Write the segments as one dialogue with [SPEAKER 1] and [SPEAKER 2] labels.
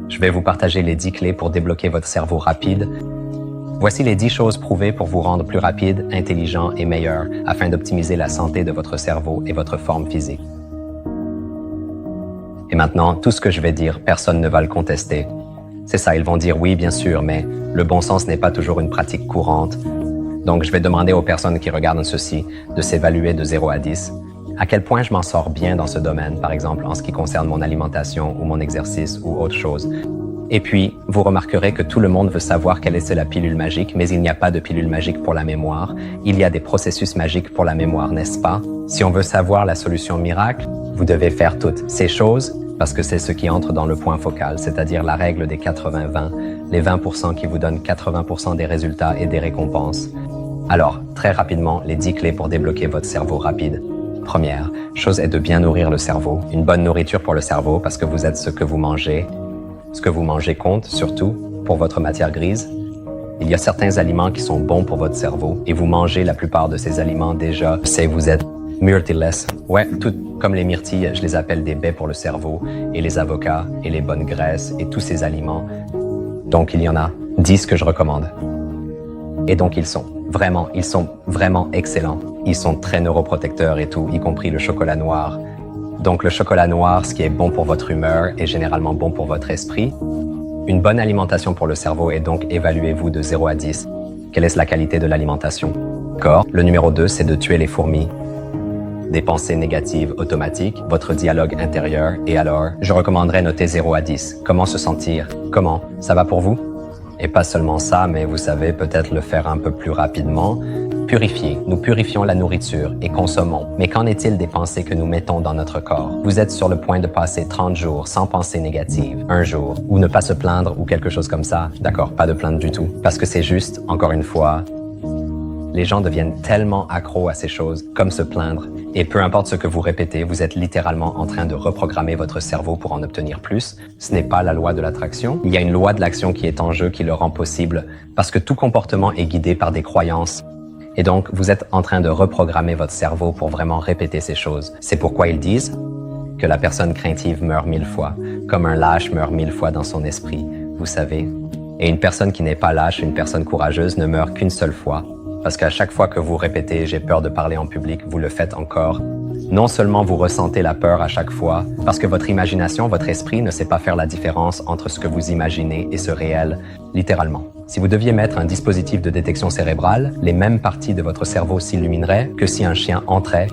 [SPEAKER 1] Je vais vous partager les 10 clés pour débloquer votre cerveau rapide. Voici les 10 choses prouvées pour vous rendre plus rapide, intelligent et meilleur afin d'optimiser la santé de votre cerveau et votre forme physique. Et maintenant, tout ce que je vais dire, personne ne va le contester. C'est ça, ils vont dire oui, bien sûr, mais le bon sens n'est pas toujours une pratique courante. Donc, je vais demander aux personnes qui regardent ceci de s'évaluer de 0 à 10. À quel point je m'en sors bien dans ce domaine, par exemple en ce qui concerne mon alimentation ou mon exercice ou autre chose. Et puis, vous remarquerez que tout le monde veut savoir quelle est la pilule magique, mais il n'y a pas de pilule magique pour la mémoire. Il y a des processus magiques pour la mémoire, n'est-ce pas? Si on veut savoir la solution miracle, vous devez faire toutes ces choses parce que c'est ce qui entre dans le point focal, c'est-à-dire la règle des 80-20, les 20% qui vous donnent 80% des résultats et des récompenses. Alors, très rapidement, les 10 clés pour débloquer votre cerveau rapide. Première chose est de bien nourrir le cerveau. Une bonne nourriture pour le cerveau parce que vous êtes ce que vous mangez. Ce que vous mangez compte, surtout, pour votre matière grise. Il y a certains aliments qui sont bons pour votre cerveau et vous mangez la plupart de ces aliments déjà. C'est vous êtes myrtilless. Ouais, tout comme les myrtilles, je les appelle des baies pour le cerveau et les avocats et les bonnes graisses et tous ces aliments. Donc il y en a 10 que je recommande. Et donc ils sont vraiment excellents. Ils sont très neuroprotecteurs et tout, y compris le chocolat noir. Donc le chocolat noir, ce qui est bon pour votre humeur, est généralement bon pour votre esprit. Une bonne alimentation pour le cerveau est donc évaluez-vous de 0 à 10. Quelle est la qualité de l'alimentation? Corps. Le numéro 2, c'est de tuer les fourmis. Des pensées négatives automatiques, votre dialogue intérieur. Et alors, je recommanderais noter 0 à 10. Comment se sentir? Comment? Ça va pour vous? Et pas seulement ça, mais vous savez peut-être le faire un peu plus rapidement. Purifier. Nous purifions la nourriture et consommons. Mais qu'en est-il des pensées que nous mettons dans notre corps? Vous êtes sur le point de passer 30 jours sans pensée négative, un jour, ou ne pas se plaindre ou quelque chose comme ça. D'accord, pas de plainte du tout. Parce que c'est juste, encore une fois, les gens deviennent tellement accros à ces choses, comme se plaindre. Et peu importe ce que vous répétez, vous êtes littéralement en train de reprogrammer votre cerveau pour en obtenir plus. Ce n'est pas la loi de l'attraction. Il y a une loi de l'action qui est en jeu qui le rend possible, parce que tout comportement est guidé par des croyances. Et donc, vous êtes en train de reprogrammer votre cerveau pour vraiment répéter ces choses. C'est pourquoi ils disent que la personne craintive meurt 1000 fois, comme un lâche meurt 1000 fois dans son esprit, vous savez. Et une personne qui n'est pas lâche, une personne courageuse, ne meurt qu'une seule fois. Parce qu'à chaque fois que vous répétez « j'ai peur de parler en public », vous le faites encore. Non seulement vous ressentez la peur à chaque fois, parce que votre imagination, votre esprit ne sait pas faire la différence entre ce que vous imaginez et ce réel, littéralement. Si vous deviez mettre un dispositif de détection cérébrale, les mêmes parties de votre cerveau s'illumineraient que si un chien entrait.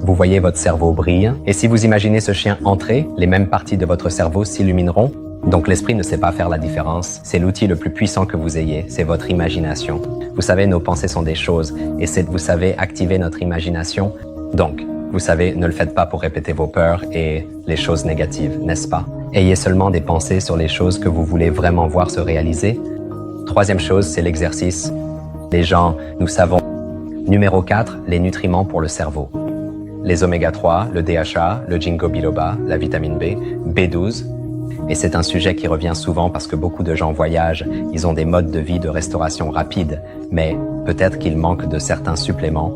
[SPEAKER 1] Vous voyez votre cerveau brille, et si vous imaginez ce chien entrer, les mêmes parties de votre cerveau s'illumineront. Donc l'esprit ne sait pas faire la différence. C'est l'outil le plus puissant que vous ayez, c'est votre imagination. Vous savez, nos pensées sont des choses, et c'est, vous savez, activer notre imagination. Donc, vous savez, ne le faites pas pour répéter vos peurs et les choses négatives, n'est-ce pas? Ayez seulement des pensées sur les choses que vous voulez vraiment voir se réaliser. Troisième chose, c'est l'exercice. Les gens, nous savons. Numéro 4, les nutriments pour le cerveau. Les oméga 3, le DHA, le ginkgo biloba, la vitamine B, B12. Et c'est un sujet qui revient souvent parce que beaucoup de gens voyagent, ils ont des modes de vie de restauration rapide, mais peut-être qu'ils manquent de certains suppléments.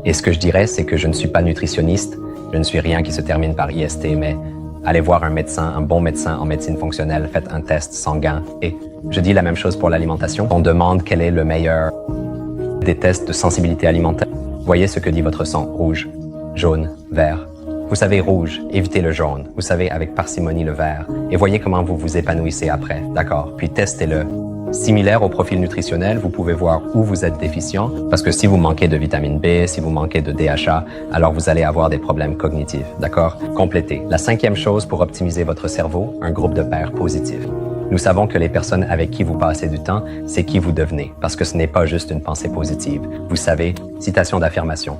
[SPEAKER 1] Et ce que je dirais, c'est que je ne suis pas nutritionniste, je ne suis rien qui se termine par IST, mais allez voir un médecin, un bon médecin en médecine fonctionnelle, faites un test sanguin. Et je dis la même chose pour l'alimentation. On demande quel est le meilleur des tests de sensibilité alimentaire. Voyez ce que dit votre sang, rouge, jaune, vert. Vous savez rouge, évitez le jaune. Vous savez avec parcimonie le vert. Et voyez comment vous vous épanouissez après, d'accord? Puis testez-le. Similaire au profil nutritionnel, vous pouvez voir où vous êtes déficient, parce que si vous manquez de vitamine B, si vous manquez de DHA, alors vous allez avoir des problèmes cognitifs, d'accord? Complétez. La 5e chose pour optimiser votre cerveau, un groupe de pairs positifs. Nous savons que les personnes avec qui vous passez du temps, c'est qui vous devenez, parce que ce n'est pas juste une pensée positive. Vous savez, citation d'affirmation.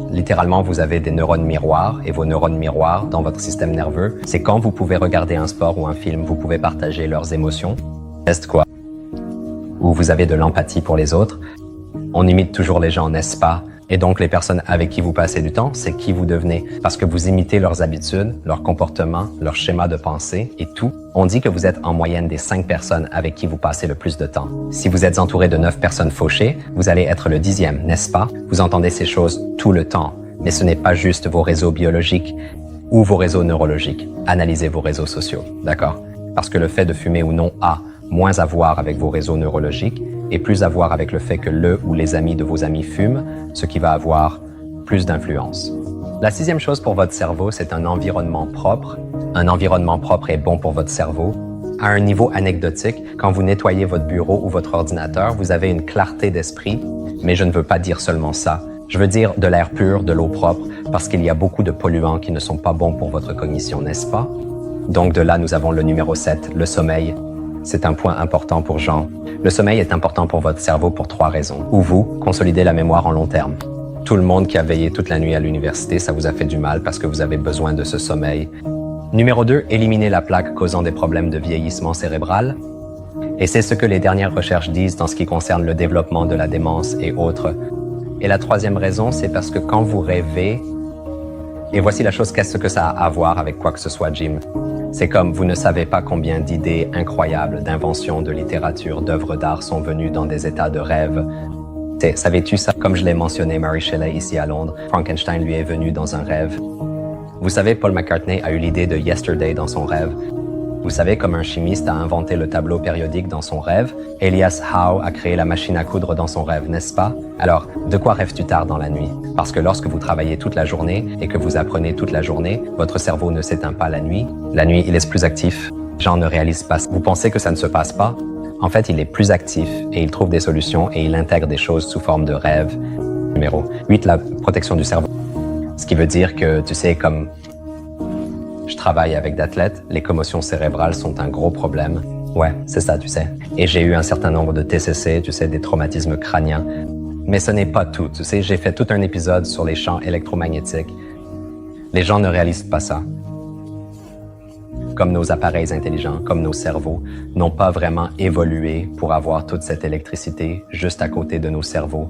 [SPEAKER 1] Littéralement, vous avez des neurones miroirs et vos neurones miroirs dans votre système nerveux, c'est quand vous pouvez regarder un sport ou un film, vous pouvez partager leurs émotions. Test quoi? Où vous avez de l'empathie pour les autres. On imite toujours les gens, n'est-ce pas? Et donc, les personnes avec qui vous passez du temps, c'est qui vous devenez. Parce que vous imitez leurs habitudes, leurs comportements, leurs schémas de pensée et tout. On dit que vous êtes en moyenne des 5 personnes avec qui vous passez le plus de temps. Si vous êtes entouré de 9 personnes fauchées, vous allez être le 10e, n'est-ce pas? Vous entendez ces choses tout le temps. Mais ce n'est pas juste vos réseaux biologiques ou vos réseaux neurologiques. Analysez vos réseaux sociaux, d'accord? Parce que le fait de fumer ou non a moins à voir avec vos réseaux neurologiques et plus à voir avec le fait que le ou les amis de vos amis fument, ce qui va avoir plus d'influence. La 6e chose pour votre cerveau, c'est un environnement propre. Un environnement propre est bon pour votre cerveau. À un niveau anecdotique, quand vous nettoyez votre bureau ou votre ordinateur, vous avez une clarté d'esprit, mais je ne veux pas dire seulement ça. Je veux dire de l'air pur, de l'eau propre, parce qu'il y a beaucoup de polluants qui ne sont pas bons pour votre cognition, n'est-ce pas? Donc de là, nous avons le numéro 7, le sommeil. C'est un point important pour Jean. Le sommeil est important pour votre cerveau pour 3 raisons. Ou vous, consolidez la mémoire en long terme. Tout le monde qui a veillé toute la nuit à l'université, ça vous a fait du mal parce que vous avez besoin de ce sommeil. Numéro 2, éliminez la plaque causant des problèmes de vieillissement cérébral. Et c'est ce que les dernières recherches disent dans ce qui concerne le développement de la démence et autres. Et la 3e raison, c'est parce que quand vous rêvez, et voici la chose, qu'est-ce que ça a à voir avec quoi que ce soit, Jim? C'est comme vous ne savez pas combien d'idées incroyables, d'inventions, de littérature, d'œuvres d'art sont venues dans des états de rêve. Savais-tu ça? Comme je l'ai mentionné, Mary Shelley ici à Londres, Frankenstein lui est venu dans un rêve. Vous savez, Paul McCartney a eu l'idée de Yesterday dans son rêve. Vous savez, comme un chimiste a inventé le tableau périodique dans son rêve, Elias Howe a créé la machine à coudre dans son rêve, n'est-ce pas? Alors, de quoi rêves-tu tard dans la nuit? Parce que lorsque vous travaillez toute la journée et que vous apprenez toute la journée, votre cerveau ne s'éteint pas la nuit. La nuit, il est plus actif. Jean ne réalise pas. Vous pensez que ça ne se passe pas? En fait, il est plus actif et il trouve des solutions et il intègre des choses sous forme de rêve. Numéro 8, la protection du cerveau. Ce qui veut dire que, tu sais, comme je travaille avec d'athlètes, les commotions cérébrales sont un gros problème. Ouais, c'est ça, tu sais. Et j'ai eu un certain nombre de TCC, tu sais, des traumatismes crâniens. Mais ce n'est pas tout, tu sais, j'ai fait tout un épisode sur les champs électromagnétiques. Les gens ne réalisent pas ça. Comme nos appareils intelligents, comme nos cerveaux, n'ont pas vraiment évolué pour avoir toute cette électricité juste à côté de nos cerveaux.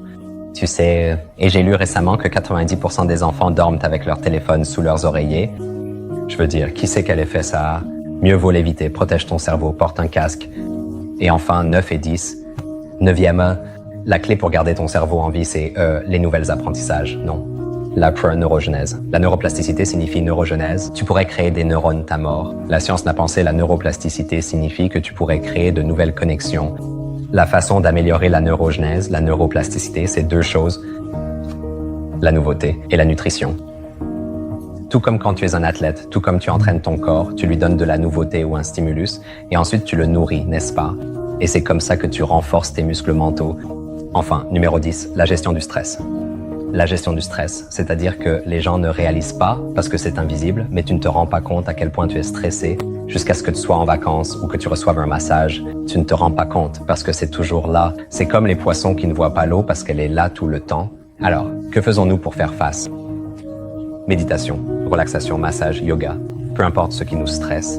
[SPEAKER 1] Tu sais, et j'ai lu récemment que 90% des enfants dorment avec leur téléphone sous leurs oreillers. Je veux dire, qui sait quel effet ça a? Mieux vaut l'éviter, protège ton cerveau, porte un casque. Et enfin, 9 et 10. 9e, la clé pour garder ton cerveau en vie, c'est les nouvelles apprentissages, non. La neurogenèse. La neuroplasticité signifie neurogenèse. Tu pourrais créer des neurones à mort. La science n'a pensé la neuroplasticité signifie que tu pourrais créer de nouvelles connexions. La façon d'améliorer la neurogenèse, la neuroplasticité, c'est 2 choses. La nouveauté et la nutrition. Tout comme quand tu es un athlète, tout comme tu entraînes ton corps, tu lui donnes de la nouveauté ou un stimulus, et ensuite tu le nourris, n'est-ce pas? Et c'est comme ça que tu renforces tes muscles mentaux. Enfin, numéro 10, la gestion du stress. La gestion du stress, c'est-à-dire que les gens ne réalisent pas parce que c'est invisible, mais tu ne te rends pas compte à quel point tu es stressé jusqu'à ce que tu sois en vacances ou que tu reçoives un massage. Tu ne te rends pas compte parce que c'est toujours là. C'est comme les poissons qui ne voient pas l'eau parce qu'elle est là tout le temps. Alors, que faisons-nous pour faire face? Méditation, relaxation, massage, yoga, peu importe ce qui nous stresse.